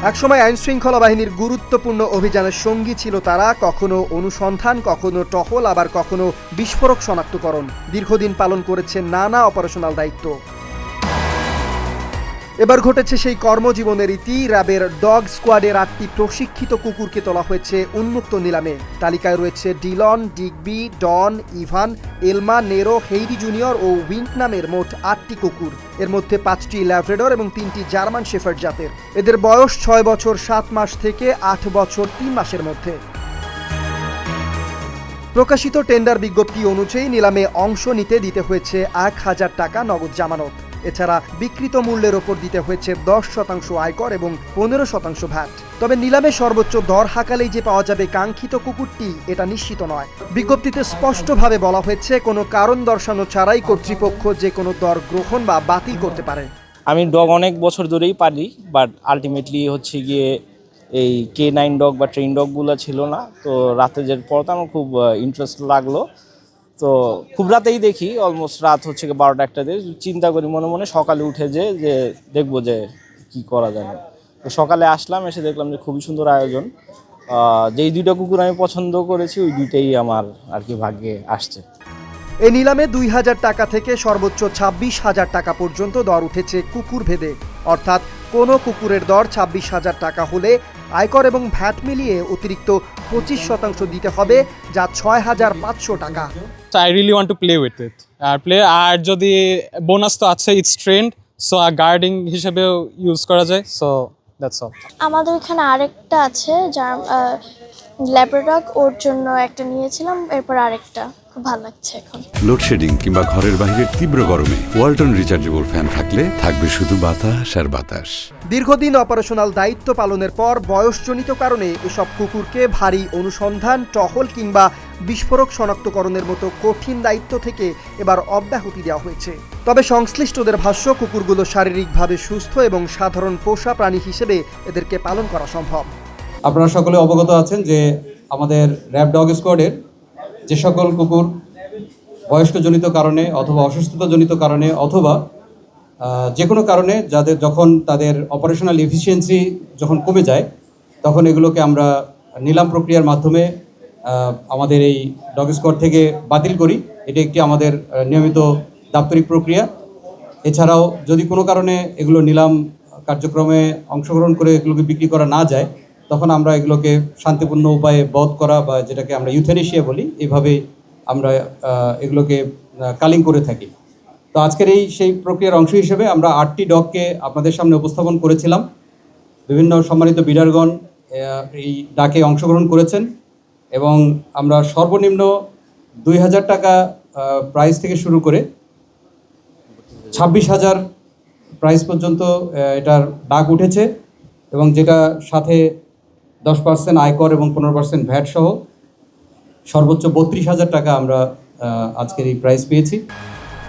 একসময় আইনশৃঙ্খলা বাহিনীর গুরুত্বপূর্ণ অভিযানের সঙ্গী ছিল তারা, কখনো অনুসন্ধান, কখনো টহল, আবার কখনো বিস্ফোরক শনাক্তকরণ। দীর্ঘদিন পালন করেছে নানা অপারেশনাল দায়িত্ব। এবার ঘটেছে সেই কর্মজীবনের ইতি। র্যাবের ডগ স্কোয়াডের 8টি প্রশিক্ষিত কুকুরকে তোলা হয়েছে উন্মুক্ত নিলামে। তালিকায় রয়েছে ডিলন, ডিগবি, ডন, ইভান, এলমা, নেরো, হেইরি জুনিয়র ও উইঙ্ক নামের মোট 8টি কুকুর। এর মধ্যে 5টি ল্যাব্রাডর এবং 3টি জার্মান শেফার্ড জাতের। এদের বয়স 6 বছর 7 মাস থেকে 8 বছর 3 মাসের মধ্যে। প্রকাশিত টেন্ডার বিজ্ঞপ্তি অনুযায়ী নিলামে অংশ নিতে দিতে হয়েছে 1000 টাকা নগদ জামানত। এছাড়া বিক্রিত মূল্যের ওপর দিতে হয়েছে 10% আয়কর এবং 15% ভ্যাট। তবে নিলামে সর্বোচ্চ দর হাঁকালেই যে পাওয়া যাবে কাঙ্ক্ষিত কুকুরটি, এটা নিশ্চিত নয়। বিজ্ঞপ্তিতে স্পষ্টভাবে বলা হয়েছে, কোনো কারণ দর্শানো ছাড়াই কর্তৃপক্ষ যে কোনো দর গ্রহণ বা বাতিল করতে পারে। আমি ডগ অনেক বছর ধরেই পারি, বাট আলটিমেটলি হচ্ছে গিয়ে এই K9 ডগ বা ট্রেন ডগগুলো ছিল না। তো রাতে যে পড়তে আমার খুব ইন্টারেস্ট লাগলো। তো খুব রাতেই দেখি, অলমোস্ট রাত হচ্ছে 12টা-1টা দিয়ে চিন্তা করি মনে মনে, সকালে উঠে যে দেখবো যে কি করা যায়। তো সকালে আসলাম, এসে দেখলাম যে খুবই সুন্দর আয়োজন। যেই 2টা কুকুর আমি পছন্দ করেছি, ওই 2টাই আমার আর কি ভাগ্যে আসছে। এই নিলামে 2000 টাকা থেকে সর্বোচ্চ 26,000 টাকা পর্যন্ত দর উঠেছে কুকুর ভেদে। অর্থাৎ কোনো কুকুরের দর 26,000 টাকা হলে আয়কর এবং ভ্যাট মিলিয়ে অতিরিক্ত 25% দিতে হবে, যা 6,500 টাকা। I really want to play with it. আর যদি বোনাস তো আছে, ইটস ট্রেন্ড, সো গার্ডিং হিসেবেও ইউজ করা যায়, সো দ্যাটস অল। আমাদের এখানে আরেকটা আছে, যার ল্যাব্রাডগ, ওর জন্য একটা নিয়েছিলাম, এরপর আরেকটা। খুব ভালো লাগছে এখন। লোডশেডিং কিংবা ঘরের বাইরের তীব্র গরমে ওয়ালটন রিচার্জেবল ফ্যান থাকলে থাকবে শুধু বাতাস আর বাতাস। দীর্ঘদিন অপারেশনাল দায়িত্ব পালনের পর বয়সজনিত কারণে এসব কুকুরকে ভারী অনুসন্ধান, টহল কিংবা বিস্ফোরক শনাক্তকরণের মতো কঠিন দায়িত্ব থেকে এবার অব্যাহতি দেওয়া হয়েছে। তবে সংশ্লিষ্টদের ভাষ্য, কুকুরগুলো শারীরিকভাবে সুস্থ এবং সাধারণ পোষা প্রাণী হিসেবে এদেরকে পালন করা সম্ভব। আপনারা সকলে অবগত আছেন যে আমাদের র্যাব ডগ স্কোয়াডের যে সকল কুকুর বয়স্কজনিত কারণে অথবা অসুস্থতাজনিত কারণে অথবা যে কোনো কারণে যখন তাদের অপারেশনাল এফিসিয়েন্সি যখন কমে যায়, তখন এগুলোকে আমরা নিলাম প্রক্রিয়ার মাধ্যমে আমাদের এই ডগ স্কোয়াড থেকে বাতিল করি। এটি একটি আমাদের নিয়মিত দাপ্তরিক প্রক্রিয়া। এছাড়াও যদি কোনো কারণে এগুলো নিলাম কার্যক্রমে অংশগ্রহণ করে এগুলোকে বিক্রি করা না যায়, তখন আমরা এগুলোকে শান্তিপূর্ণ উপায়ে বধ করা বা যেটাকে আমরা ইউথেনেশিয়া বলি, এইভাবে আমরা এগুলোকে কালিং করে থাকি। তো আজকের সেই প্রক্রিয়ার অংশ হিসেবে আমরা 8টি ডগকে আপনাদের সামনে উপস্থাপন করেছিলাম। বিভিন্ন সম্মানিত বিডারগণ এই ডাকে অংশগ্রহণ করেছেন এবং আমরা সর্বনিম্ন 2000 টাকা প্রাইস থেকে শুরু করে 26,000 প্রাইস পর্যন্ত এটার ডাক উঠেছে, এবং যেটা সাথে 10% আয়কর এবং 15% ভ্যাট সহ সর্বোচ্চ 32,000 টাকা আমরা আজকের এই প্রাইস পেয়েছি।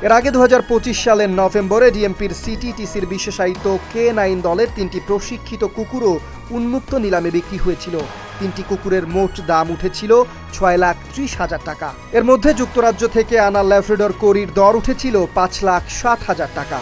এর আগে 2025 সালের নভেম্বরে ডিএমপির সিটিটিসির বিশেষায়িত K9 দলের 3টি প্রশিক্ষিত কুকুরও উন্মুক্ত নিলামে বিক্রি হয়েছিল। 3টি কুকুরের মোট দাম উঠেছিল 6,30,000 টাকা। এর মধ্যে যুক্তরাজ্য থেকে আনা ল্যাব্রাডর কোরির দর উঠেছিল 5,60,000 টাকা।